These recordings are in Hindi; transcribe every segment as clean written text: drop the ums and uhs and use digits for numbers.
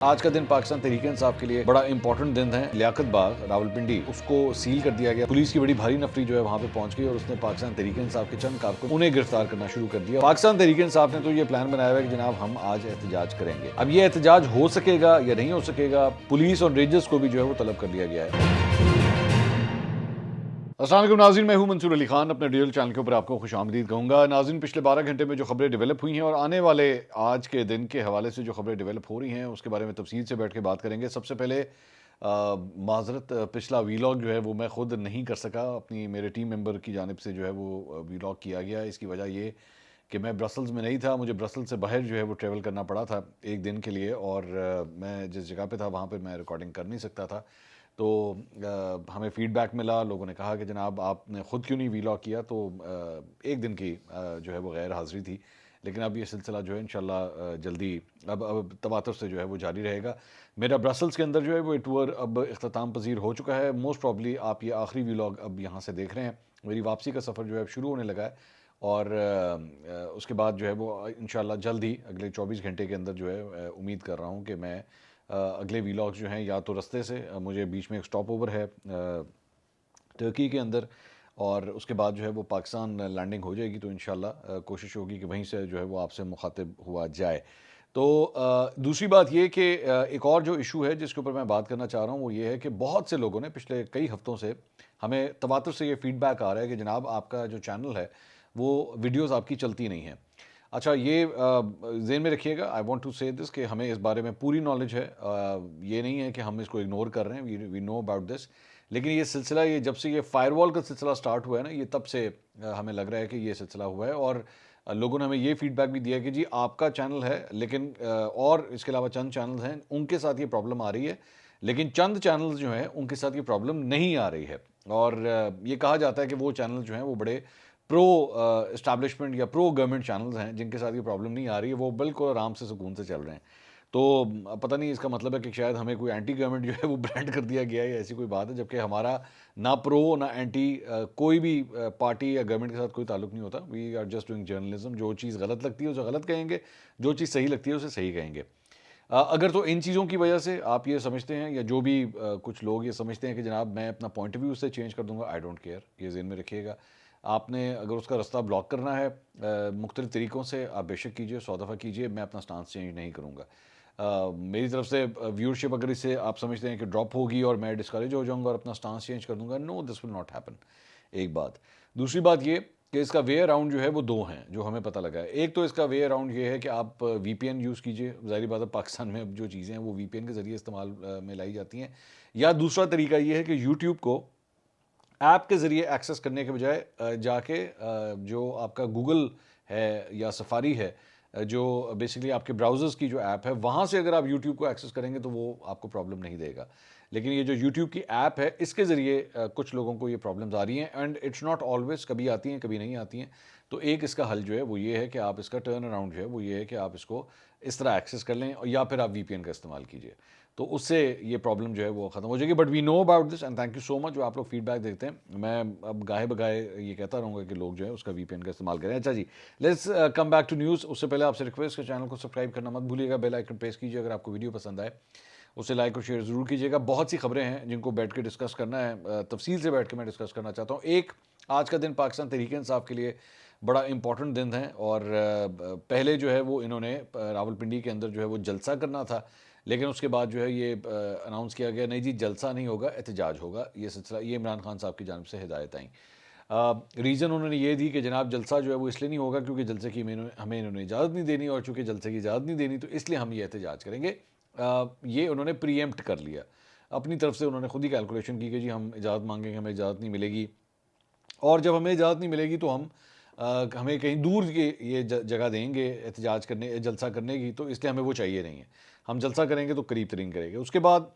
आज का दिन पाकिस्तान तहरीक इंसाफ के लिए बड़ा इंपॉर्टेंट दिन है। लियाकत बाग रावलपिंडी उसको सील कर दिया गया। पुलिस की बड़ी भारी नफरी जो है वहां पे पहुंच गई और उसने पाकिस्तान तहरीक इंसाफ के चंद कारकुन उन्हें गिरफ्तार करना शुरू कर दिया। पाकिस्तान तहरीक इंसाफ ने तो ये प्लान बनाया हुआ है कि जनाब हम आज एहतजाज करेंगे। अब ये एहतजाज हो सकेगा या नहीं हो सकेगा, पुलिस और रेंजर्स को भी जो है वो तलब कर लिया गया है। अस्सलाम वालेकुम नाज़रीन, मैं हूं मंसूर अली खान। अपने डिजिटल चैनल के ऊपर आपको खुशामदीद कहूँगा। नाज़रीन, पिछले 12 घंटे में जो खबरें डेवलप हुई हैं और आने वाले आज के दिन के हवाले से जो खबरें डेवलप हो रही हैं उसके बारे में तफसील से बैठ के बात करेंगे। सबसे पहले माजरत, पिछला वीलॉग जो है वो मैं ख़ुद नहीं कर सका, अपनी मेरे टीम मेंबर की जानिब से जो है वो वीलॉग किया गया। इसकी वजह ये कि मैं ब्रसल्स में नहीं था, मुझे ब्रसल्स से बाहर जो है वो ट्रैवल करना पड़ा था एक दिन के लिए, और मैं जिस जगह पे था वहाँ पे मैं रिकॉर्डिंग कर नहीं सकता था। तो हमें फ़ीडबैक मिला, लोगों ने कहा कि जनाब आपने ख़ुद क्यों नहीं वीलॉग किया। तो एक दिन की जो है वो गैर हाज़िरी थी, लेकिन अब ये सिलसिला जो है इंशाल्लाह जल्दी अब तवातुर से जो है वो जारी रहेगा। मेरा ब्रसल्स के अंदर जो है वो टूर अब इख्तिताम पज़ीर हो चुका है। मोस्ट प्रॉब्ली आप ये आखिरी वीलॉग अब यहाँ से देख रहे हैं। मेरी वापसी का सफ़र जो है अब शुरू होने लगा है और उसके बाद जो है वो इंशाल्लाह जल्द ही अगले 24 घंटे के अंदर जो है उम्मीद कर रहा हूँ कि मैं अगले वीलॉग्स जो हैं या तो रास्ते से, मुझे बीच में एक स्टॉप ओवर है टर्की के अंदर, और उसके बाद जो है वो पाकिस्तान लैंडिंग हो जाएगी, तो इंशाल्लाह कोशिश होगी कि वहीं से जो है वो आपसे मुखातिब हुआ जाए। तो दूसरी बात ये कि एक और जो इशू है जिसके ऊपर मैं बात करना चाह रहा हूँ वो ये है कि बहुत से लोगों ने पिछले कई हफ्तों से हमें तवातुर से ये फीडबैक आ रहा है कि जनाब आपका जो चैनल है वो वीडियोज़ आपकी चलती नहीं हैं। अच्छा, ये ज़हन में रखिएगा, आई वांट टू से दिस कि हमें इस बारे में पूरी नॉलेज है। ये नहीं है कि हम इसको इग्नोर कर रहे हैं, वी नो अबाउट दिस। लेकिन ये सिलसिला, ये जब से ये फायरवॉल का सिलसिला स्टार्ट हुआ है ना, ये तब से हमें लग रहा है कि ये सिलसिला हुआ है। और लोगों ने हमें ये फीडबैक भी दिया कि जी आपका चैनल है, लेकिन और इसके अलावा चंद चैनल्स हैं उनके साथ ये प्रॉब्लम आ रही है, लेकिन चंद चैनल्स जो हैं उनके साथ ये प्रॉब्लम नहीं आ रही है। और ये कहा जाता है कि वो चैनल जो हैं वो बड़े प्रो इस्टेब्लिशमेंट या प्रो गवर्नमेंट चैनल्स हैं जिनके साथ ये प्रॉब्लम नहीं आ रही है, वो बिल्कुल आराम से सुकून से चल रहे हैं। तो पता नहीं इसका मतलब है कि शायद हमें कोई एंटी गवर्नमेंट जो है वो ब्रांड कर दिया गया है या ऐसी कोई बात है, जबकि हमारा ना प्रो ना एंटी कोई भी पार्टी या गवर्नमेंट के साथ कोई ताल्लुक नहीं होता। We are just doing journalism. जो चीज़ गलत लगती है उसे गलत कहेंगे, जो चीज़ सही लगती है उसे सही कहेंगे। अगर तो इन चीज़ों की वजह से आप ये समझते हैं या जो भी कुछ लोग ये समझते हैं कि जनाब मैं अपना पॉइंट ऑफ व्यू उससे चेंज कर दूंगा, आई डोंट केयर। ये ज़हन में रखिएगा। आपने अगर उसका रास्ता ब्लॉक करना है मुख्तलिफ तरीक़ों से, आप बेशक कीजिए, 100 दफ़ा कीजिए, मैं अपना स्टांस चेंज नहीं करूँगा। मेरी तरफ से व्यूअरशिप अगर इससे आप समझते हैं कि ड्रॉप होगी और मैं डिस्करेज हो जाऊँगा और अपना स्टांस चेंज कर दूँगा, no, this will not happen. एक बात। दूसरी बात ये कि इसका वे अराउंड जो है वो दो हैं जो हमें पता लगा है। एक तो इसका वे अराउंड ये है कि आप वीपीएन यूज़ कीजिए। ज़ाहिर बात है पाकिस्तान में अब जो चीज़ें हैं वो वीपीएन के ज़रिए इस्तेमाल में लाई जाती हैं। या दूसरा तरीका ये है कि यूट्यूब को ऐप के ज़रिए एक्सेस करने के बजाय जाके जो आपका गूगल है या सफारी है, जो बेसिकली आपके ब्राउज़र्स की जो ऐप है, वहाँ से अगर आप यूट्यूब को एक्सेस करेंगे तो वो आपको प्रॉब्लम नहीं देगा। लेकिन ये जो यूट्यूब की ऐप है इसके ज़रिए कुछ लोगों को ये प्रॉब्लम्स आ रही हैं, एंड इट्स नॉट ऑलवेज, कभी आती हैं कभी नहीं आती हैं। तो एक इसका हल जो है वो ये है कि आप इसका टर्न अराउंड जो है वो ये है कि आप इसको इस तरह एक्सेस कर लें या फिर आप वीपीएन का इस्तेमाल कीजिए, तो उससे ये प्रॉब्लम जो है वो ख़त्म हो जाएगी। But we know about this and thank you so much जो आप लोग फीडबैक देते हैं। मैं अब गाहे बगाए ये कहता रहूँगा कि लोग जो है उसका वीपीएन का इस्तेमाल करें। अच्छा जी, let's come back to news. उससे पहले आपसे रिक्वेस्ट है, चैनल को सब्सक्राइब करना मत भूलिएगा, बेल आइकन प्रेस कीजिए। अगर आपको वीडियो पसंद आए उसे लाइक और शेयर ज़रूर कीजिएगा। बहुत सी खबरें हैं जिनको बैठ के डिस्कस करना है, तफसील से बैठ के मैं डिस्कस करना चाहता हूँ। एक, आज का दिन पाकिस्तान तहरीक इंसाफ के लिए बड़ा इंपॉर्टेंट दिन है और पहले जो है वो इन्होंने रावलपिंडी के अंदर जो है वो जलसा करना था, लेकिन उसके बाद जो है ये अनाउंस किया गया नहीं जी जलसा नहीं होगा, एहतजाज होगा। ये सिलसिला, ये इमरान खान साहब की जानिब से हिदायत आई। रीज़न उन्होंने ये दी कि जनाब जलसा जो है वो इसलिए नहीं होगा क्योंकि जलसे की हमें इन्होंने इजाज़त नहीं देनी, और चूँकि जलसे की इजाज़त नहीं देनी तो इसलिए हम ये एहतजाज करेंगे। ये उन्होंने प्रीएम्प्ट कर लिया अपनी तरफ से। उन्होंने खुद ही कैलकुलेशन की कि जी हम इजाज़त मांगेंगे, हमें इजाज़त नहीं मिलेगी, और जब हमें इजाज़त नहीं मिलेगी तो हम हमें कहीं दूर की ये जगह देंगे एहतजाज करने, जलसा करने की, तो इसलिए हमें वो चाहिए नहीं है। हम जलसा करेंगे तो करीब तरीन करेंगे। उसके बाद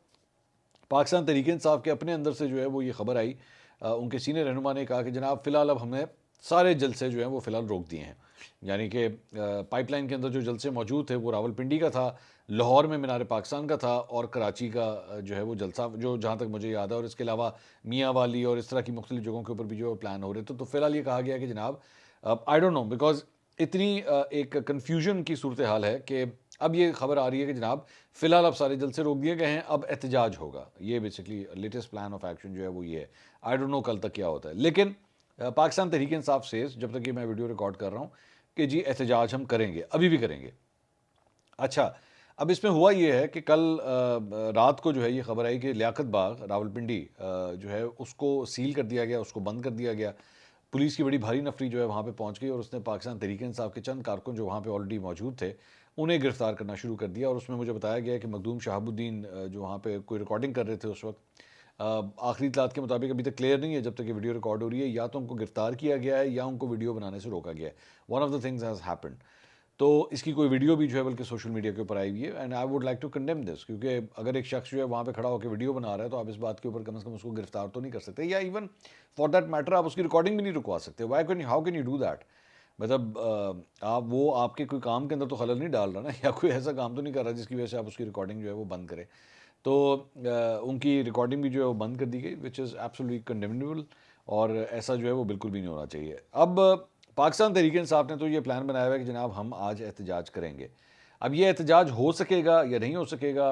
पाकिस्तान तहरीक इंसाफ के अपने अंदर से जो है वो ये खबर आई, उनके सीनियर रहनुमा ने कहा कि जनाब फ़िलहाल अब हमने सारे जलसे जो हैं वो फ़िलहाल रोक दिए हैं। यानी कि पाइपलाइन के अंदर जो जलसे मौजूद थे वो रावलपिंडी का था, लाहौर में मीनार पाकिस्तान का था, और कराची का जो है वो जलसा, जो जहाँ तक मुझे याद है, और इसके अलावा मियाँ वाली और इस तरह की मुख्तलिफ जगहों के ऊपर भी जो प्लान हो रहे थे। तो फ़िलहाल ये कहा गया कि जनाब आई डोंट नो, बिकॉज इतनी एक कन्फ्यूजन की सूरत हाल है कि अब ये खबर आ रही है कि जनाब फिलहाल अब सारे जलसे रोक दिए गए हैं, अब एहतजाज होगा। ये basically latest plan of action जो है वो ये है। आई डोंट नो कल तक क्या होता है, लेकिन पाकिस्तान तहरीक इंसाफ से जब तक ये मैं वीडियो रिकॉर्ड कर रहा हूँ कि जी एहतजाज हम करेंगे, अभी भी करेंगे। अच्छा, अब इसमें हुआ ये है कि कल रात को जो है ये खबर आई कि लियाकत बाग रावलपिंडी जो है उसको सील कर दिया गया, उसको बंद कर दिया गया। पुलिस की बड़ी भारी नफरी जो है वहाँ पे पहुँच गई और उसने पाकिस्तान तहरीक इंसाफ के चंद कारकुन जो वहाँ पे ऑलरेडी मौजूद थे उन्हें गिरफ्तार करना शुरू कर दिया। और उसमें मुझे बताया गया कि मखदूम शहाबुद्दीन जो वहाँ पे कोई रिकॉर्डिंग कर रहे थे उस वक्त, आखिरी इतलात के मुताबिक अभी तक क्लियर नहीं है जब तक ये वीडियो रिकॉर्ड हो रही है, या तो उनको गिरफ्तार किया गया है या उनको वीडियो बनाने से रोका गया है। One of the things has happened. तो इसकी कोई वीडियो भी जो है बल्कि सोशल मीडिया के ऊपर आई हुई है, and I would like to condemn this, क्योंकि अगर एक शख्स जो है वहाँ पे खड़ा होकर वीडियो बना रहा है तो आप इस बात के ऊपर कम से कम उसको गिरफ्तार तो नहीं कर सकते, या इवन फॉर दैट मैटर आप उसकी रिकॉर्डिंग भी नहीं रुकवा सकते। Why can how can you do that? मतलब आप वो आपके कोई काम के अंदर तो खलल नहीं डाल रहा ना, या कोई ऐसा काम तो नहीं कर रहा जिसकी वजह से आप उसकी रिकॉर्डिंग जो है वो बंद करें। तो उनकी रिकॉर्डिंग भी जो है वो बंद कर दी गई, विच इज़ एब्सोल्युटली कंडेमनेबल, और ऐसा जो है वो बिल्कुल भी नहीं होना चाहिए। अब पाकिस्तान तहरीक इंसाफ ने तो ये प्लान बनाया हुआ है कि जनाब हम आज एहतजाज करेंगे। अब ये एहतजाज हो सकेगा या नहीं हो सकेगा,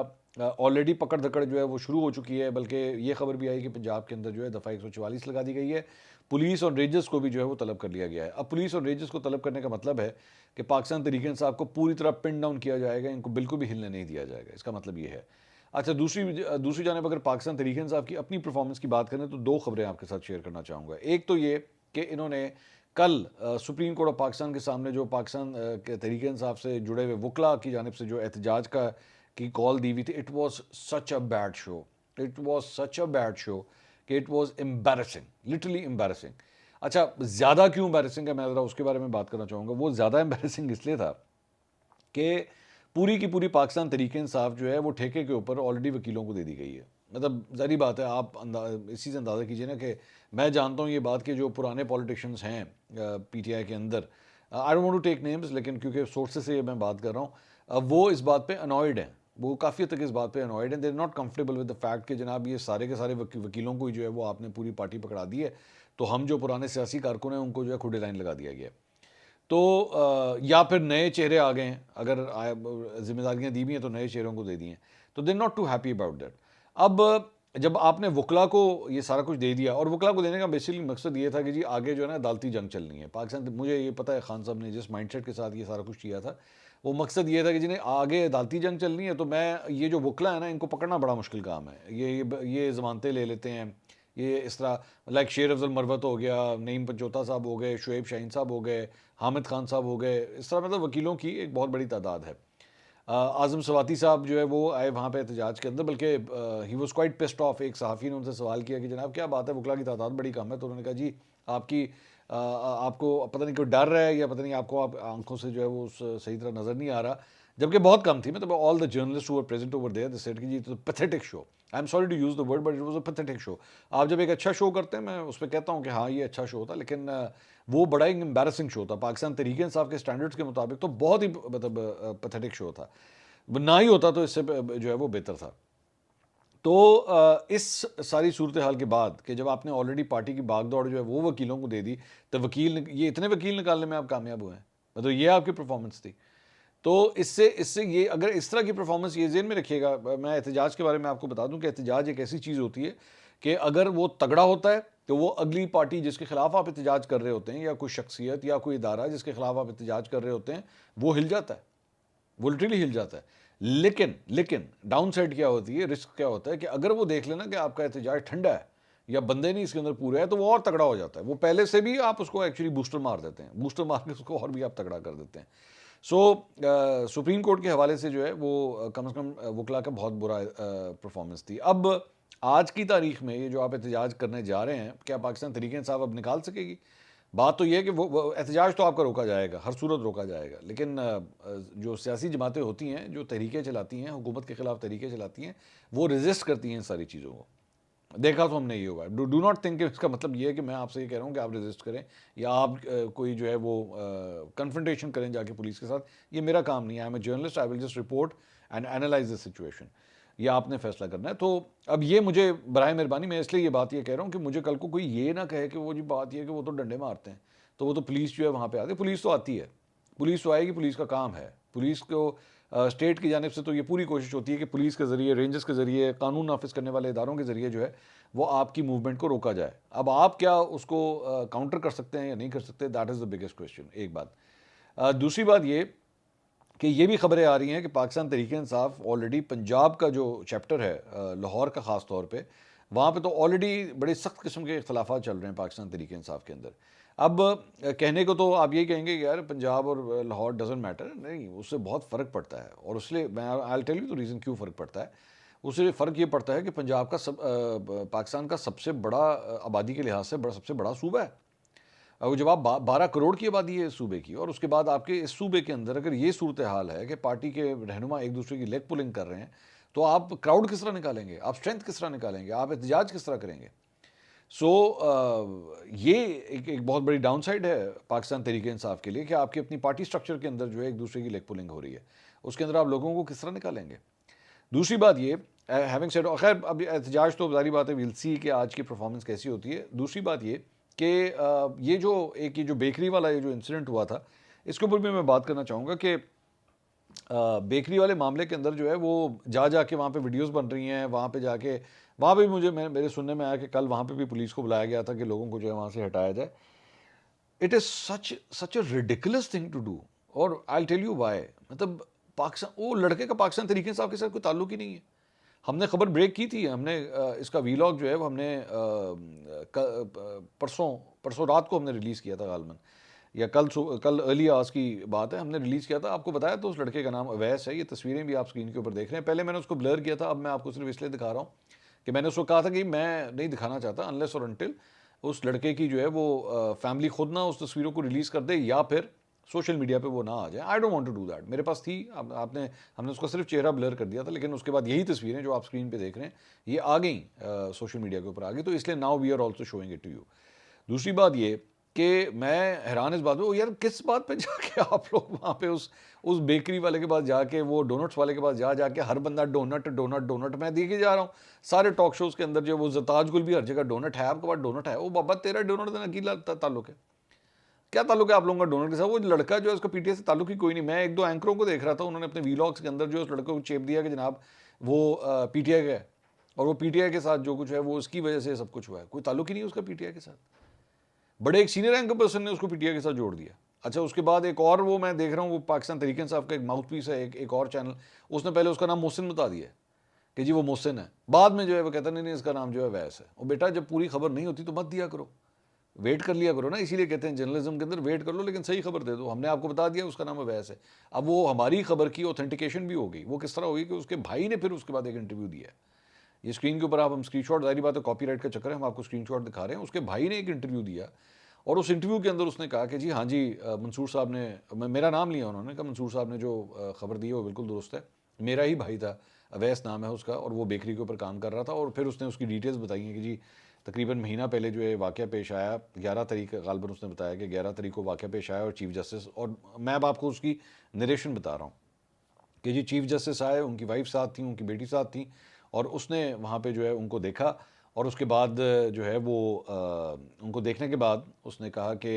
ऑलरेडी पकड़ धकड़ जो है वो शुरू हो चुकी है, बल्कि ये खबर भी आई कि पंजाब के अंदर जो है दफ़ा 144 लगा दी गई है। पुलिस और रेंजर्स को भी जो है वो तलब कर लिया गया है। अब पुलिस और रेंजर्स को तलब करने का मतलब है कि पाकिस्तान तहरीक इंसाफ को पूरी तरह पिन डाउन किया जाएगा, इनको बिल्कुल भी हिलने नहीं दिया जाएगा, इसका मतलब ये है। अच्छा, दूसरी जानिब अगर पाकिस्तान तहरीक इंसाफ की अपनी परफॉर्मेंस की बात करें तो दो खबरें आपके साथ शेयर करना चाहूँगा। एक तो ये कि इन्होंने कल सुप्रीम कोर्ट ऑफ पाकिस्तान के सामने जो पाकिस्तान के तहरीक इंसाफ से जुड़े हुए वकला की जानिब से जो एहतजाज की कॉल दी हुई थी, it was such a bad show, it was such a bad show कि it was embarrassing, literally embarrassing. अच्छा, ज़्यादा क्यों एम्बैरसिंग है मैं ज़रा उसके बारे में बात करना चाहूँगा। वो ज़्यादा एम्बैरसिंग इसलिए था कि पूरी की पूरी पाकिस्तान तहरीक इंसाफ जो है वो ठेके के ऊपर ऑलरेडी वकीलों को दे दी गई है। मतलब ज़ाहिर बात है, आप इसी से अंदाज़ा कीजिए ना कि मैं जानता हूँ ये बात कि जो पुराने पॉलिटिशियंस हैं पीटीआई के अंदर, I don't want to take names, लेकिन क्योंकि सोर्सेज से मैं बात कर रहा हूँ, वो इस बात पे अनॉयड हैं, वो काफ़ी हद तक इस बात पे अनॉयड हैं। They are not comfortable with the fact कि जनाब ये सारे के सारे वकीलों को ही जो है वो आपने पूरी पार्टी पकड़ा दी है, तो हम जो पुराने सियासी कारकुन हैं उनको जो है खुदे लाइन लगा दिया गया। तो या फिर नए चेहरे आ गए हैं, अगर जिम्मेदारियां दी भी हैं तो नए चेहरों को दे दी हैं, तो they not too happy about that. अब जब आपने वकला को ये सारा कुछ दे दिया, और वकला को देने का बेसिकली मकसद ये था कि जी आगे जो है ना अदालती जंग चलनी है पाकिस्तान, मुझे ये पता है खान साहब ने जिस माइंडसेट के साथ ये सारा कुछ किया था, वो मकसद ये था कि जिन्हें आगे अदालती जंग चलनी है, तो मैं ये जो वकला है ना इनको पकड़ना बड़ा मुश्किल काम है, ये ज़मानतें ले लेते हैं, ये इस तरह लाइक शेर अफजल मरवत हो गया, नईम पंचोता साहब हो गए, शुएब शाहीन साहब हो गए, हामिद खान साहब हो गए, इस तरह मतलब वकीलों की एक बहुत बड़ी तादाद है। आज़म सवाती साहब जो है वो आए वहाँ पे एहतजाज के अंदर, बल्कि he was quite pissed off. एक सहाफ़ी ने उनसे सवाल किया कि जनाब क्या बात है, वकला की तादाद बड़ी कम है, तो उन्होंने कहा जी आपकी आपको पता नहीं कोई डर है या पता नहीं आपको आप आंखों से जो है वो सही तरह नज़र नहीं आ रहा, जबकि बहुत कम थी। मतलब all the journalist who were present over there they said कि जी it was a pathetic show, I am sorry to use the word but it was a pathetic show. आप जब एक अच्छा शो करते हैं, मैं उस पर कहता हूँ कि हाँ ये अच्छा शो था, लेकिन वो बड़ा एक एम्बैरसिंग शो था पाकिस्तान तहरीक इंसाफ के स्टैंडर्ड्स के मुताबिक, तो बहुत ही मतलब पैथेटिक शो था। ना ही होता तो इससे जो है वो बेहतर था। तो इस सारी सूरत हाल के बाद कि जब आपने ऑलरेडी पार्टी की भागदौड़ जो है वो वकीलों को दे दी, तो ये इतने वकील निकालने में आप कामयाब हुए हैं, मतलब ये आपकी परफॉर्मेंस थी। तो इससे इससे ये अगर इस तरह की परफॉर्मेंस ये जेहन में रखिएगा, मैं एहतजाज के बारे में आपको बता दूं कि एहतजाज एक ऐसी चीज़ होती है कि अगर वो तगड़ा होता है तो वो अगली पार्टी जिसके खिलाफ आप एहतजाज कर रहे होते हैं, या कोई शख्सियत या कोई इदारा जिसके खिलाफ आप एहतजाज कर रहे होते हैं, वो हिल जाता है, वो लिटरली हिल जाता है। लेकिन डाउन साइड क्या होती है, रिस्क क्या होता है कि अगर वो देख लेना कि आपका एहतजाज ठंडा है या बंदे नहीं इसके अंदर पूरे है, तो वो और तगड़ा हो जाता है। वो पहले से भी आप उसको एक्चुअली बूस्टर मार देते हैं, बूस्टर मार के उसको और भी आप तगड़ा कर देते हैं। सो सुप्रीम कोर्ट के हवाले से जो है वो कम से कम वकला का बहुत बुरा परफॉर्मेंस थी। अब आज की तारीख में ये जो आप एहतजाज करने जा रहे हैं, क्या पाकिस्तान तहरीक इंसाफ अब निकाल सकेगी? बात तो ये है कि वो एहतजाज तो आपका रोका जाएगा, हर सूरत रोका जाएगा, लेकिन जो सियासी जमातें होती हैं जो तहरीकें चलाती हैं, हुकूमत के खिलाफ तहरीकें चलाती हैं, वो रेजिस्ट करती हैं इन सारी चीज़ों को। देखा तो हमने ये होगा। डू नॉट थिंक इसका मतलब ये है कि मैं आपसे ये कह रहा हूँ कि आप रेजिस्ट करें या आप कोई जो है वो कन्फ्रंटेशन करें जाके पुलिस के साथ, ये मेरा काम नहीं है। I am a journalist, I will just report and analyse the situation. ये आपने फैसला करना है। तो अब ये मुझे बराए मेहरबानी, मैं इसलिए ये बात ये कह रहा हूँ कि मुझे कल को कोई ये ना कहे कि वो जी बात ये है कि वो तो डंडे मारते हैं, तो वो तो पुलिस जो है वहाँ पर आती है। पुलिस तो आती है, पुलिस तो आएगी, पुलिस का काम है। पुलिस को स्टेट की जानिब से तो ये पूरी कोशिश होती है कि पुलिस के ज़रिए, रेंजर्स के ज़रिए, कानून नाफिज करने वाले इदारों के ज़रिए जो है वो आपकी मूवमेंट को रोका जाए। अब आप क्या उसको काउंटर कर सकते हैं या नहीं कर सकते, that is the biggest question. एक बात। दूसरी बात ये कि ये भी खबरें आ रही हैं कि पाकिस्तान तहरीक इंसाफ ऑलरेडी पंजाब का जो चैप्टर है, लाहौर का ख़ास तौर पे, वहाँ पे तो ऑलरेडी बड़े सख्त किस्म के इख्तलाफात चल रहे हैं पाकिस्तान तहरीक इंसाफ के अंदर। अब कहने को तो आप यही कहेंगे कि यार पंजाब और लाहौर डजंट मैटर, नहीं, उससे बहुत फ़र्क पड़ता है। और उसलिए मैं I will tell you the reason क्यों फ़र्क पड़ता है। उससे फ़र्क ये पड़ता है कि पंजाब का पाकिस्तान का सबसे बड़ा आबादी के लिहाज से सबसे बड़ा सूबा है। और जब आप 12 करोड़ की आबादी है इस सूबे की, और उसके बाद आपके इस सूबे के अंदर अगर ये सूरत हाल है कि पार्टी के रहनुमा एक दूसरे की लेग पुलिंग कर रहे हैं, तो आप क्राउड किस तरह निकालेंगे, आप स्ट्रेंथ किस तरह निकालेंगे, आप एहतजाज किस तरह करेंगे। सो ये एक बहुत बड़ी डाउन साइड है पाकिस्तान तहरीक इंसाफ के लिए कि आपकी अपनी पार्टी स्ट्रक्चर के अंदर जो है एक दूसरे की लेग पुलिंग हो रही है, उसके अंदर आप लोगों को किस तरह निकालेंगे। दूसरी बात ये, हैविंग सेड, खैर अब एहतजाज तो जारी बात है, विल सी कि आज की परफॉर्मेंस कैसी होती है। दूसरी बात ये कि ये जो बेकरी वाला ये जो इंसिडेंट हुआ था, इसके ऊपर भी मैं बात करना चाहूँगा कि बेकरी वाले मामले के अंदर जो है वो जा के वहाँ पे वीडियोस बन रही हैं, वहाँ पे जाके वहाँ पे भी मेरे सुनने में आया कि कल वहाँ पे भी पुलिस को बुलाया गया था कि लोगों को जो है वहाँ से हटाया जाए। It is such a ridiculous thing to do. और आई टेल यू वाई। मतलब पाकिस्तान, वो लड़के का पाकिस्तान तरीके साहब के साथ कोई ताल्लुक ही नहीं है। हमने खबर ब्रेक की थी, हमने इसका वीलॉग जो है वो हमने परसों रात को हमने रिलीज़ किया था गालमन, या कल अर्ली आवर्स की बात है, हमने रिलीज़ किया था, आपको बताया। तो उस लड़के का नाम अवैस है। ये तस्वीरें भी आप स्क्रीन के ऊपर देख रहे हैं। पहले मैंने उसको ब्लर किया था, अब मैं आपको सिर्फ इसलिए दिखा रहा हूँ कि मैंने उसको कहा था कि मैं नहीं दिखाना चाहता अनलेस और अनटिल उस लड़के की जो है वो फैमिली खुद ना उस तस्वीरों को रिलीज़ कर दे या फिर सोशल मीडिया पे वो ना आ जाए। I don't want to do that. मेरे पास थी, हमने उसका सिर्फ चेहरा ब्लर कर दिया था, लेकिन उसके बाद यही तस्वीरें जो आप स्क्रीन पे देख रहे हैं ये आ गई, सोशल मीडिया के ऊपर आ गई, तो इसलिए now we are also showing it to you. दूसरी बात ये कि मैं हैरान इस बात में, यार किस बात पे जाके आप लोग वहाँ पे उस बेकरी वाले के पास जाके, वो डोनट्स वाले के पास जाके हर बंदा डोनट डोनट डोनट मैं देखे जा रहा हूँ सारे टॉक शोज़ के अंदर। जो वो जताज गुल भी हर जगह डोनट है, आपके पास डोनट है, वो बाबा तेरा डोनट देना की ताल्लुक है, क्या ताल्लुक है आप लोगों का डोनट के साथ। वो लड़का जो है उसका पीटीआई से ताल्लुक ही कोई नहीं। मैं एक दो एंकरों को देख रहा था, उन्होंने अपने वीलॉग्स के अंदर जो उस लड़के को चेप दिया कि जनाब वो पीटीआई का है, और वो पीटीआई के साथ जो कुछ है वो उसकी वजह से सब कुछ हुआ है। कोई ताल्लुक ही नहीं उसका पीटीआई के साथ। बड़े एक सीनियर एंकर पर्सन ने उसको पीटीआई के साथ जोड़ दिया। अच्छा, उसके बाद एक और वो मैं देख रहा हूँ, वो पाकिस्तान तहरीक इंसाफ का एक माउथ पीस है, एक और चैनल, उसने पहले उसका नाम मोहसिन बता दिया कि जी वो मोहसिन है, बाद में जो है वो कहता नहीं इसका नाम जो है वैस है। और बेटा जब पूरी खबर नहीं होती तो मत दिया करो, वेट कर लिया करो ना। इसीलिए कहते हैं जर्नलिज्म के अंदर वेट कर लो, लेकिन सही खबर दे दो। हमने आपको बता दिया उसका नाम अवैस है, अब वो हमारी खबर की ऑथेंटिकेशन भी हो गई। वो किस तरह होगी कि उसके भाई ने फिर उसके बाद एक इंटरव्यू दिया है। ये स्क्रीन के ऊपर आप हम स्क्रीनशॉट, जारी बात है कॉपीराइट का चक्कर है, हम आपको स्क्रीनशॉट दिखा रहे हैं। उसके भाई ने एक इंटरव्यू दिया और उस इंटरव्यू के अंदर उसने कहा कि जी हाँ जी, मंसूर साहब ने, मेरा नाम लिया उन्होंने, कहा मंसूर साहब ने जो खबर दी है वो बिल्कुल दुरुस्त है, मेरा ही भाई था, अवैस नाम है उसका, और वो बेकरी के ऊपर काम कर रहा था। और फिर उसने उसकी डिटेल्स बताई हैं कि जी तकरीबन महीना पहले जो है वाक़या पेश आया, 11 तारीख गालबन उसने बताया कि 11 तारीख को वाक़या पेश आया और चीफ जस्टिस, और मैं अब आपको उसकी नरेशन बता रहा हूँ कि जी चीफ जस्टिस आए, उनकी वाइफ साथ थी, उनकी बेटी साथ थी, और उसने वहाँ पे जो है उनको देखा, और उसके बाद जो है वो उनको देखने के बाद उसने कहा कि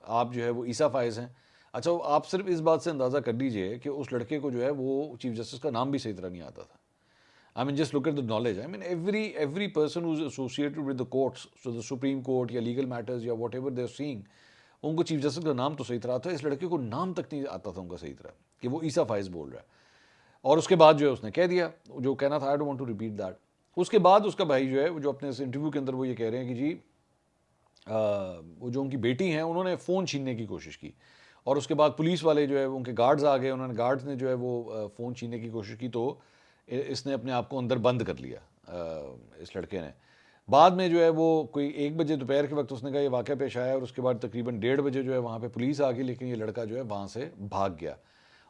आप जो है वो ईसा फायज़ हैं। अच्छा, आप सिर्फ इस बात से अंदाज़ा कर लीजिए कि उस लड़के को जो है वो चीफ जस्टिस का नाम भी सही तरह नहीं आता था। I mean, just look at the knowledge. I mean, every person who's associated with the courts, so the Supreme Court या legal matters या whatever they're seeing, उनको चीफ जस्टिस का नाम तो सही तरह आता है। इस लड़के को नाम तक नहीं आता था उनका सही तरह कि वो ईसा फायज़ बोल रहा है। और उसके बाद जो है उसने कह दिया जो कहना था। I don't want to repeat that. उसके बाद उसका भाई जो है वो जो अपने इस इंटरव्यू के अंदर वो ये कह रहे हैं कि जी वो जो उनकी बेटी हैं उन्होंने फ़ोन छीनने की कोशिश की, और उसके बाद पुलिस वाले जो है उनके गार्ड्स आ गए, उन्होंने गार्ड्स ने जो है वो फ़ोन छीनने की कोशिश की, तो इसने अपने आप को अंदर बंद कर लिया इस लड़के ने। बाद में जो है वो कोई 1 बजे दोपहर के वक्त उसने कहा ये वाक़या पेश आया, और उसके बाद तकरीबन 1:30 बजे जो है वहाँ पे पुलिस आ गई, लेकिन ये लड़का जो है वहाँ से भाग गया।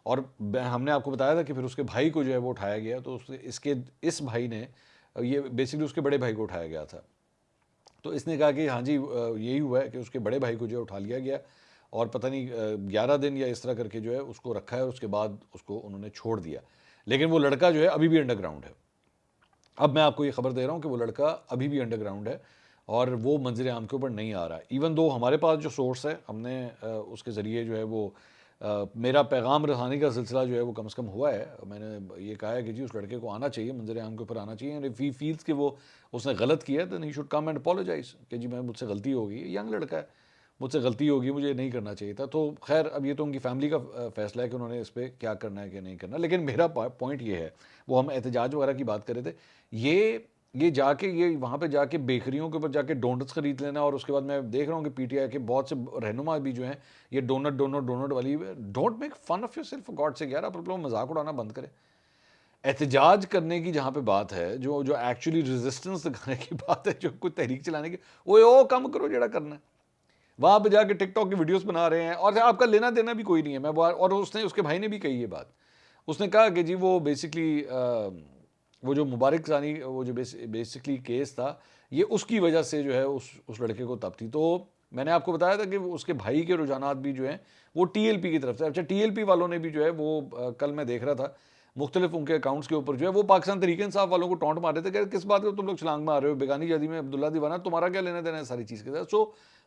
और हमने आपको बताया था कि फिर उसके भाई को जो है वो उठाया गया, तो इस भाई ने, ये बेसिकली उसके बड़े भाई को उठाया गया था, तो इसने कहा कि हाँ जी यही हुआ है कि उसके बड़े भाई को जो है उठा लिया गया, और पता नहीं 11 दिन या इस तरह करके जो है उसको रखा है, और उसके बाद उसको उन्होंने छोड़ दिया। लेकिन वो लड़का जो है अभी भी अंडरग्राउंड है। अब मैं आपको ये खबर दे रहा हूँ कि वो लड़का अभी भी अंडरग्राउंड है और वो मंजर आम के ऊपर नहीं आ रहा है। इवन दो हमारे पास जो सोर्स है, हमने उसके ज़रिए जो है वो मेरा पैगाम रसानी का सिलसिला जो है वो कम से कम हुआ है। मैंने ये कहा है कि जी उस लड़के को आना चाहिए, मंजर आम के ऊपर आना चाहिए, एंड इफ ही फील्स कि वो उसने गलत किया है, then he should come and apologise कि जी मैं मुझसे गलती होगी, यंग लड़का है, मुझसे गलती होगी, मुझे नहीं करना चाहिए था। तो खैर अब ये तो उनकी फैमिली का फैसला है कि उन्होंने इस पर क्या करना है क्या नहीं करना। लेकिन मेरा पॉइंट ये है, वो हम एहतजाज वगैरह की बात कर रहे थे, ये जाके ये वहाँ पे जाके बेकरियों के ऊपर जाके डोनट्स खरीद लेना, और उसके बाद मैं देख रहा हूँ कि पीटीआई के बहुत से रहनुमा भी जो हैं ये डोनट वाली, don't make fun of yourself for God से यार, आप लोग मजाक उड़ाना बंद करें। एहतजाज करने की जहाँ पे बात है, जो जो एक्चुअली रेजिस्टेंस दिखाने की बात है, जो कुछ तहरीक चलाने की, ओ कम करो जेड़ा करना है। वहाँ पे जाके टिकटॉक की वीडियोस बना रहे हैं और आपका लेना देना भी कोई नहीं है। मैं और उसने, उसके भाई ने भी कही ये बात, उसने कहा कि जी वो बेसिकली वो जो मुबारक सानी वो जो बेसिकली केस था, ये उसकी वजह से जो है उस लड़के को तब थी। तो मैंने आपको बताया था कि उसके भाई के रुझानात भी जो हैं वो टीएलपी की तरफ से। अच्छा, टीएलपी वालों ने भी जो है वो कल मैं देख रहा था मुख्तलिफ उनके अकाउंट्स के ऊपर जो है वो पाकिस्तान तरीके इंसाफ वालों को टॉन्ट मार रहे थे कि किस बात को तुम लोग छलांग मार रहे हो, बेगानी जादी में अब्दुल्ला दीवाना, तुम्हारा क्या लेना देना है सारी चीज़ के साथ। So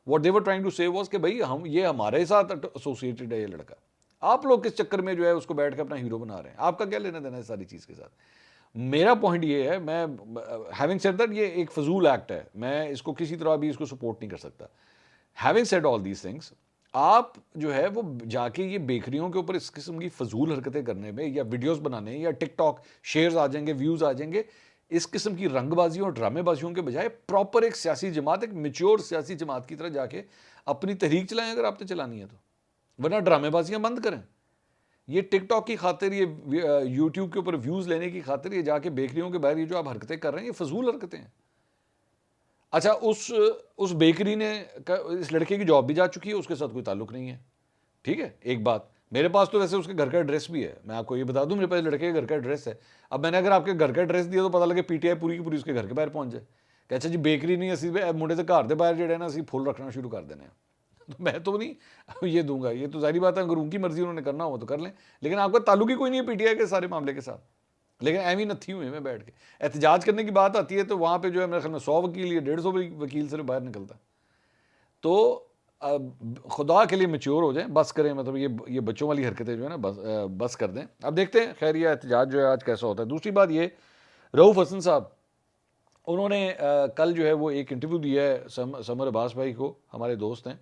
what they were trying to say was कि भाई हम ये हमारे साथ एसोसिएटेड है ये लड़का, आप लोग किस चक्कर में जो है उसको बैठ के अपना हीरो बना रहे हैं, आपका क्या लेना देना है सारी चीज़ के साथ। मेरा पॉइंट ये है, मैं हैविंग सेड दैट ये एक फजूल एक्ट है, मैं इसको किसी तरह भी इसको सपोर्ट नहीं कर सकता। Having said all these things, आप जो है वो जाके ये बेकरियों के ऊपर इस किस्म की फजूल हरकतें करने में या वीडियोस बनाने या टिकटॉक शेयर्स आ जाएंगे, व्यूज आ जाएंगे, इस किस्म की रंगबाजियों और ड्रामेबाजियों के बजाय प्रॉपर एक सियासी जमात, एक मेच्योर सियासी जमात की तरह जाके अपनी तहरीक चलाएं अगर आपने चलानी है तो, वरना ड्रामेबाजियां बंद करें। ये टिकटॉक की खातिर, ये यूट्यूब के ऊपर व्यूज लेने की खातिर ये जाके बेकरियों के बाहर ये जो आप हरकतें कर रहे हैं, ये फजूल हरकतें हैं। अच्छा, उस बेकरी ने इस लड़के की जॉब भी जा चुकी है, उसके साथ कोई ताल्लुक नहीं है, ठीक है। एक बात, मेरे पास तो वैसे उसके घर का एड्रेस भी है, मैं आपको ये बता दूं, मेरे पास लड़के के घर का एड्रेस है। अब मैंने अगर आपके घर का एड्रेस दिया तो पता लगे पीटीआई पूरी की पूरी उसके घर के बाहर पहुंच जाए कि अच्छा जी बेकरी नहीं, असी मुंडे से घर के बाहर जो है ना असी फुल रखना शुरू कर देने। तो मैं तो नहीं ये दूंगा, ये तो जाहिर बात है, अगर उनकी मर्जी उन्होंने करना हो तो कर लें, लेकिन आपका ताल्लुक ही कोई नहीं है पीटीआई के सारे मामले के साथ। लेकिन एवं नथी हुए मैं बैठ के एहतजाज करने की बात आती है तो वहाँ पे जो है मेरे ख्याल में 100 वकील या 150 वकील से बाहर निकलता है। तो खुदा के लिए मैच्योर हो जाए, बस करें, मतलब ये बच्चों वाली हरकतें जो है ना बस कर दें। अब देखते हैं खैर ये एहतजाज जो है आज कैसा होता है। दूसरी बात ये, रऊफ़ हसन साहब, उन्होंने कल जो है वो एक इंटरव्यू दिया है समर अब्बास भाई को, हमारे दोस्त हैं,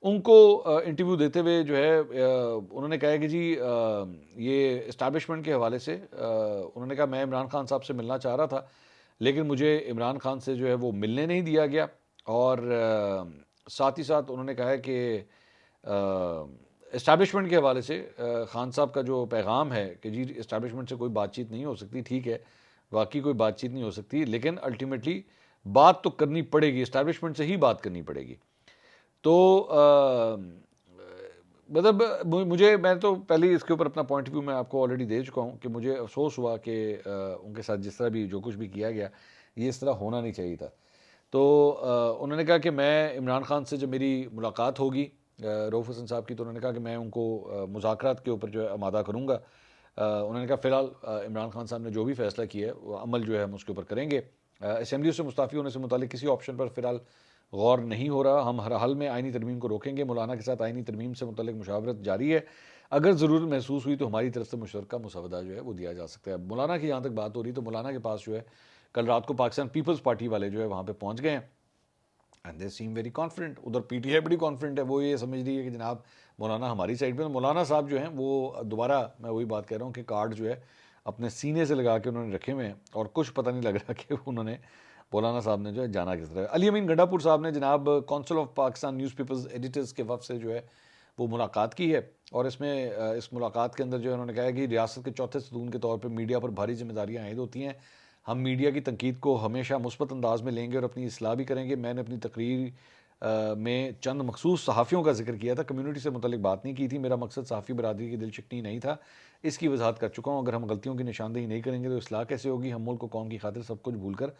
उनको इंटरव्यू देते हुए जो है उन्होंने कहा कि जी ये इस्टेब्लिशमेंट के हवाले से उन्होंने कहा मैं इमरान खान साहब से मिलना चाह रहा था, लेकिन मुझे इमरान खान से जो है वो मिलने नहीं दिया गया। और साथ ही साथ उन्होंने कहा है कि इस्टेब्लिशमेंट के हवाले से खान साहब का जो पैगाम है कि जी इस्टेब्लिशमेंट से कोई बातचीत नहीं हो सकती, ठीक है, वाकई कोई बातचीत नहीं हो सकती, लेकिन अल्टीमेटली बात तो करनी पड़ेगी, इस्टेब्लिशमेंट से ही बात करनी पड़ेगी। तो मतलब मुझे, मैं तो पहले ही इसके ऊपर अपना पॉइंट ऑफ व्यू मैं आपको ऑलरेडी दे चुका हूँ कि मुझे अफसोस हुआ कि उनके साथ जिस तरह भी जो कुछ भी किया गया ये इस तरह होना नहीं चाहिए था। तो उन्होंने कहा कि मैं इमरान खान से जब मेरी मुलाकात होगी रऊफ़ हसन साहब की, तो उन्होंने कहा कि मैं उनको मुज़ाकरात के ऊपर जो है आमादा करूँगा। उन्होंने कहा फ़िलहाल इमरान खान साहब ने जो भी फ़ैसला किया है वो अमल जो है हम उसके ऊपर करेंगे। असम्बली से मुस्ताफ़ी होने से मुतालिक किसी ऑप्शन पर फ़िलहाल गौर नहीं हो रहा, हम हर हाल में आइनी तरमीम को रोकेंगे, मौलाना के साथ आइनी तरमीम से मुतल्लिक मुशावरत जारी है, अगर ज़रूरत महसूस हुई तो हमारी तरफ से मुशतरका मुसवदा जो है वो दिया जा सकता है। मौलाना की जहाँ तक बात हो रही तो मौलाना के पास जो है कल रात को पाकिस्तान पीपल्स पार्टी वाले जो है वहाँ पर पहुँच गए हैं, and they seem very confident. उधर पीटीआई बड़ी कॉन्फिडेंट है, वो ये समझ रही है कि जनाब मौलाना हमारी साइड पे। मौलाना साहब जो हैं वो दोबारा, मैं वही बात कह रहा हूँ कि कार्ड जो है अपने सीने से लगा के उन्होंने रखे हुए हैं और कुछ पता नहीं लग रहा कि उन्होंने, मौलाना साहब ने जो है जाना किस तरह। अली अमीन गंडापुर साहब ने जनाब council of Pakistan newspapers editors के वफ़द से जो है वो मुलाकात की है, और इसमें इस मुलाकात के अंदर जो है उन्होंने कहा है कि रियासत के चौथे सतून के तौर पर मीडिया पर भारी जिम्मेदारियाँ आयद होती हैं, हम मीडिया की तनकीद को हमेशा मुस्बत अंदाज में लेंगे और अपनी इस्लाह भी करेंगे। मैंने अपनी तकरीर में चंद मखसूस सहाफ़ियों का जिक्र किया था, कम्यूनिटी से मुतल्लिक बात नहीं की थी, मेरा मकसद सहाफ़ी बरादरी की दिल चिकनी नहीं था, इसकी वजाहत कर चुका हूँ। अगर हम गलतियों की निशानदेही नहीं करेंगे तो इस्लाह कैसे होगी, हम मुल्क को कौम की खातिर सब कुछ भूल कर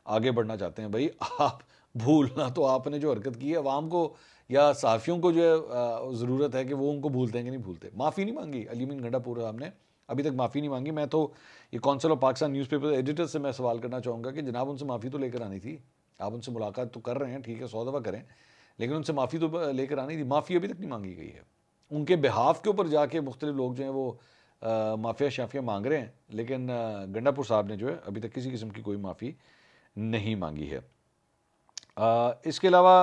आगे बढ़ना चाहते हैं। भाई आप भूलना तो आपने जो हरकत की है अवाम को या सहाफ़ियों को जो है ज़रूरत है कि वो उनको भूलते हैं कि नहीं भूलते। माफ़ी नहीं मांगी अली अमीन गंडापुर साहब ने, अभी तक माफ़ी नहीं मांगी। मैं तो ये council of Pakistan newspaper editor से मैं सवाल करना चाहूँगा कि जनाब उनसे माफ़ी तो लेकर आनी थी, आप उनसे मुलाकात तो कर रहे हैं, ठीक है, 100 दफ़ा करें, लेकिन उनसे माफ़ी तो लेकर आनी थी, माफ़ी अभी तक नहीं मांगी गई है। उनके बिहाफ के ऊपर जाके मुख्तलिफ लोग जो हैं वो माफ़िया शाफिया मांग रहे हैं, लेकिन गंडापुर साहब ने जो है अभी तक किसी किस्म की कोई माफ़ी नहीं मांगी है। इसके अलावा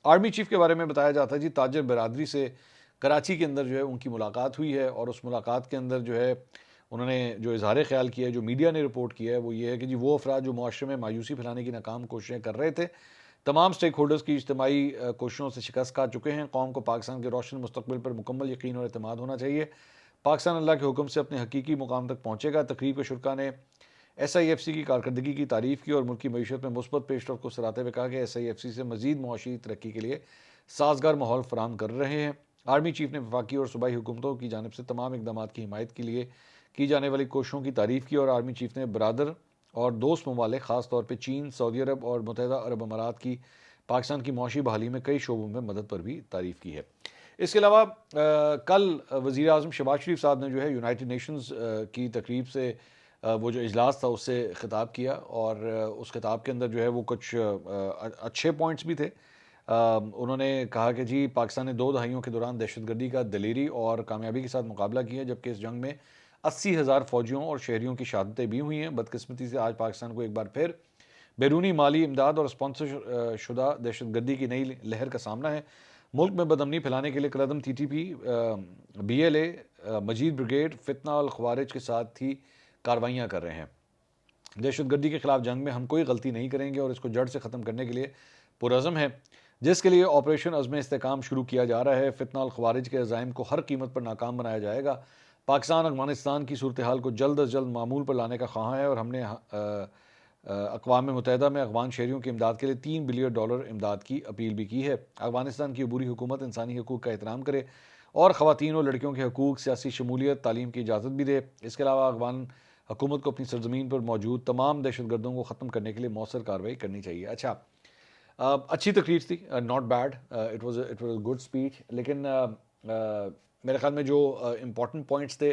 आर्मी चीफ के बारे में बताया जाता है जी, ताजर बिरादरी से कराची के अंदर जो है उनकी मुलाकात हुई है, और उस मुलाकात के अंदर जो है उन्होंने जो इजहार ख्याल किया है, जो मीडिया ने रिपोर्ट किया है, वो ये है कि जी वो अफराद जो मुआशरे में मायूसी फैलाने की नाकाम कोशिशें कर रहे थे, तमाम स्टेक होल्डर्स की इज्तमाही कोशिशों से शिकस्त खा चुके हैं। कौम को पाकिस्तान के रोशन मुस्तकबिल पर मुकम्मल यकीन और एतमाद होना चाहिए। पाकिस्तान अल्लाह के हुक्म से अपने हकीकी मुकाम तक पहुँचेगा। तकरीब के शुरा ने SIFC की कारकर्दगी की तारीफ़ की और मुल्क की मीशत में मुस्बत पेशरफ को सराहते हुए कहा कि SIFC से मजीद मुआशी तरक्की के लिए साजगार माहौल फराहम कर रहे हैं। आर्मी चीफ ने वफाकी और सूबाई हुकूमतों की जानिब से तमाम इकदाम की हिमायत के लिए की जाने वाली कोशिशों की तारीफ़ की, और आर्मी चीफ ने बरादर और दोस्त ममालिक ख़ास तौर पर चीन, सऊदी अरब और मुत्तहिदा अरब अमारात की पाकिस्तान की मुआशी बहाली में कई शोबों में मदद पर भी तारीफ़ की है। इसके अलावा कल वज़ीर आज़म शहबाज शरीफ साहब ने जो है यूनाइटेड नेशंस की तकरीब से वो जो इजलास था उससे ख़िताब किया, और उस खिताब के अंदर जो है वो कुछ अच्छे पॉइंट्स भी थे। उन्होंने कहा कि जी पाकिस्तान ने 2 दहाइयों के दौरान दहशतगर्दी का दलेरी और कामयाबी के साथ मुकाबला किया, जबकि इस जंग में 80,000 फ़ौजियों और शहरियों की शहादतें भी हुई हैं। बदकिस्मती से आज पाकिस्तान को एक बार फिर बैरूनी माली इमदाद और स्पॉन्सर शुदा दहशतगर्दी की नई लहर का सामना है। मुल्क में बदअमनी फैलाने के लिए कलअदम TTP, BLA, मजीद ब्रिगेड, फितना अल ख़वारिज के साथ ही कार्रवाइयाँ कर रहे हैं। दहशतगर्दी के खिलाफ जंग में हम कोई गलती नहीं करेंगे और इसको जड़ से ख़त्म करने के लिए पुरज़म है, जिसके लिए ऑपरेशन अज़्म इस्तेकाम शुरू किया जा रहा है। फितना अल ख़वारिज के अज़ाइम को हर कीमत पर नाकाम बनाया जाएगा। पाकिस्तान अफ़गानिस्तान की सूरत हाल को जल्द अज़ जल्द मामूल पर लाने का ख़्वाह है, और हमने अक़वाम मुत्तहिदा में अफ़गान शहरियों की इमदाद के लिए $3 बिलियन इमदाद की अपील भी की है। अफ़गानिस्तान की अबूरी हुकूमत इंसानी हकूक़ का एहतराम करे और ख़वातीन और लड़कियों के हकूक़, सियासी शमूलियत, तालीम की इजाज़त भी दे। इसके अलावा अफ़गान हुकूमत को अपनी सरज़मीन पर मौजूद तमाम दहशतगर्दों को ख़त्म करने के लिए मौसर कार्रवाई करनी चाहिए। अच्छा, अच्छी तकरीर थी, not bad, it was a good speech, लेकिन मेरे ख्याल में जो इम्पॉर्टेंट पॉइंट्स थे,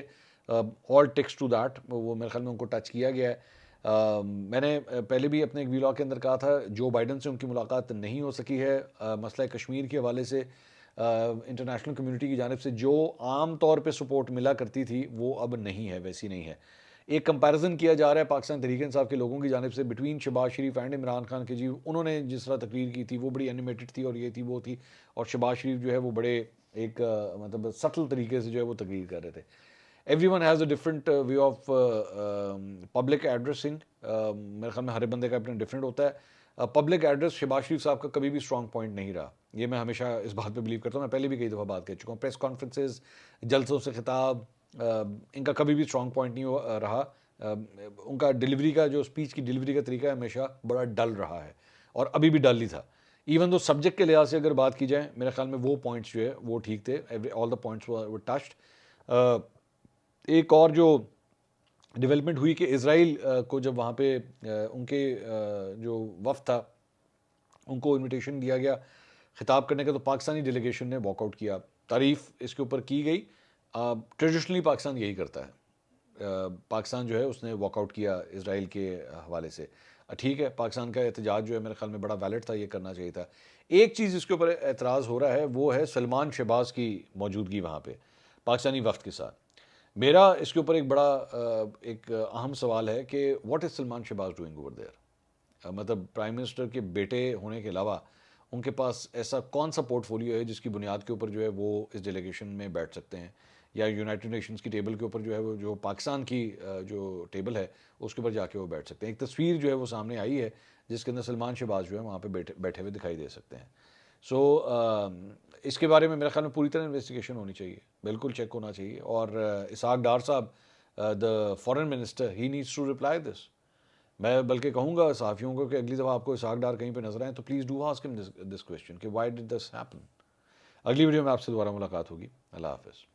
ऑल टेक्स्ट टू दैट, वो मेरे ख्याल में उनको टच किया गया है। मैंने पहले भी अपने एक वीलॉग के अंदर कहा था, जो बाइडन से उनकी मुलाकात नहीं हो सकी है, मसला कश्मीर के हवाले से इंटरनेशनल कम्युनिटी की जानिब से जो आम तौर पे सपोर्ट मिला करती थी वो अब नहीं है, वैसी नहीं है। एक कंपैरिजन किया जा रहा है पाकिस्तान तहरीक इंसाफ के लोगों की जानिब से बिटवीन शहबाज शरीफ एंड इमरान खान के, जी उन्होंने जिस तरह तकरीर की थी वो बड़ी एनिमेटेड थी और ये थी वो थी, और शहबाज शरीफ जो है वो बड़े एक मतलब सटल तरीके से जो है वो तकरीर कर रहे थे। Everyone has a different way of public addressing. मेरे ख्याल में हर बंदे का अपना डिफरेंट होता है। पब्लिक एड्रेस शहबाज शरीफ साहब का कभी भी स्ट्रॉन्ग पॉइंट नहीं रहा, ये मैं हमेशा इस बात पे बिलीव करता हूँ। मैं पहले भी कई दफ़ा बात कर चुका हूँ। प्रेस कॉन्फ्रेंसेज, जलसों से खिताब, इनका कभी भी स्ट्रॉन्ग पॉइंट नहीं रहा। उनका डिलीवरी का जो स्पीच की डिलीवरी का तरीका है हमेशा बड़ा डल रहा है, और अभी भी डल ही था। इवन दो सब्जेक्ट के लिहाज से अगर बात की जाए, मेरे ख्याल में वो पॉइंट्स जो है वो ठीक थे, all the points were touched. एक और जो डेवलपमेंट हुई कि इसराइल को जब वहाँ पे उनके जो वफ़द था उनको इनविटेशन दिया गया खिताब करने का, तो पाकिस्तानी डेलीगेशन ने वॉकआउट किया। तारीफ़ इसके ऊपर की गई। ट्रेडिशनली पाकिस्तान यही करता है। पाकिस्तान जो है उसने वॉकआउट किया इसराइल के हवाले से। ठीक है, पाकिस्तान का एहतजाज जो है मेरे ख्याल में बड़ा वैलिड था, ये करना चाहिए था। एक चीज़ इसके ऊपर एतराज़ हो रहा है वो है सलमान शहबाज की मौजूदगी वहाँ पे पाकिस्तानी वफ़द के साथ। मेरा इसके ऊपर एक बड़ा एक अहम सवाल है कि what is Salman Shehbaz doing over there. मतलब प्राइम मिनिस्टर के बेटे होने के अलावा उनके पास ऐसा कौन सा पोर्टफोलियो है जिसकी बुनियाद के ऊपर जो है वो इस डेलीगेशन में बैठ सकते हैं, या यूनाइटेड नेशंस की टेबल के ऊपर जो है वो जो पाकिस्तान की जो टेबल है उसके ऊपर जाके वो बैठ सकते हैं। एक तस्वीर जो है वो सामने आई है जिसके अंदर सलमान शहबाज जो है वहाँ पे बैठे हुए दिखाई दे सकते हैं। सो इसके बारे में मेरे ख्याल में पूरी तरह इन्वेस्टिगेशन होनी चाहिए, बिल्कुल चेक होना चाहिए। और Ishaq Dar sahab, the foreign minister, he needs to reply this. मैं बल्कि कहूँगा सहाफ़ियों को कि अगली दफ़ा आपको इसहाक डार कहीं पे नजर आए तो please do ask him this question कि व्हाई डिड दिस हैपन। अगली वीडियो में आपसे दोबारा मुलाकात होगी। अल्लाह हाफ़िज़।